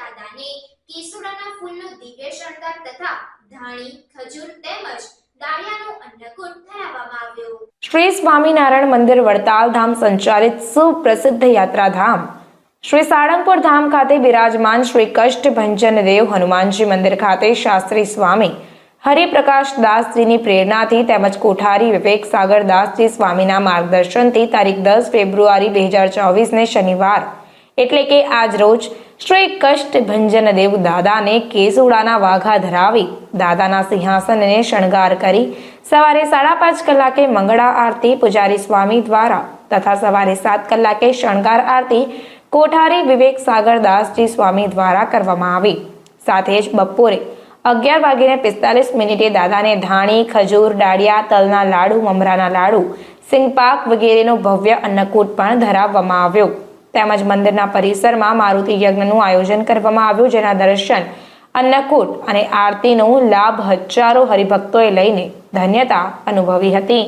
દાદાને કેસુડાના ફૂલનો દિવ્ય શણગાર તથા ધાણી, ખજૂર તેમજ દાળિયાનો અન્નકૂટ ધરાવવામાં આવ્યો। શ્રી સ્વામિનારાયણ મંદિર વડતાલ ધામ સંચાલિત સુપ્રસિદ્ધ યાત્રાધામ શ્રી સાળંગપુર ધામ ખાતે બિરાજમાન શ્રી કષ્ટભંજન દેવ હનુમાનજી મંદિર ખાતે શાસ્ત્રી સ્વામી હરિપ્રકાશ દાસજીની પ્રેરણાથી તેમજ કોઠારી વિવેક સાગર દાસજી સ્વામીના માર્ગદર્શનથી તારીખ 10 ફેબ્રુઆરી 2024ને શનિવાર એટલે કે આજ રોજ શ્રી કષ્ટભંજન દેવ દાદાને કેસુડાના વાઘા ધરાવી દાદાના સિંહાસનને શણગાર કરી સવારે 5:30 કલાકે મંગળા આરતી પૂજારી સ્વામી દ્વારા તથા સવારે 7 કલાકે શણગાર આરતી કોઠારી વિવેક સાગર દાસજી સ્વામી દ્વારા કરવામાં આવી। સાથે જ બપોરે 11:45 દાદાને ધાણી, ખજૂર, દાળિયા, તલના લાડુ, મમરાના લાડુ, સિંગપાક વગેરેનો ભવ્ય અન્નકૂટ પણ ધરાવવામાં આવ્યો। તેમજ મંદિરના પરિસરમાં મારુતિ યજ્ઞનું આયોજન કરવામાં આવ્યું, જેના દર્શન, અન્નકૂટ અને આરતીનો લાભ હજારો હરિભક્તોએ લઈને ધન્યતા અનુભવી હતી।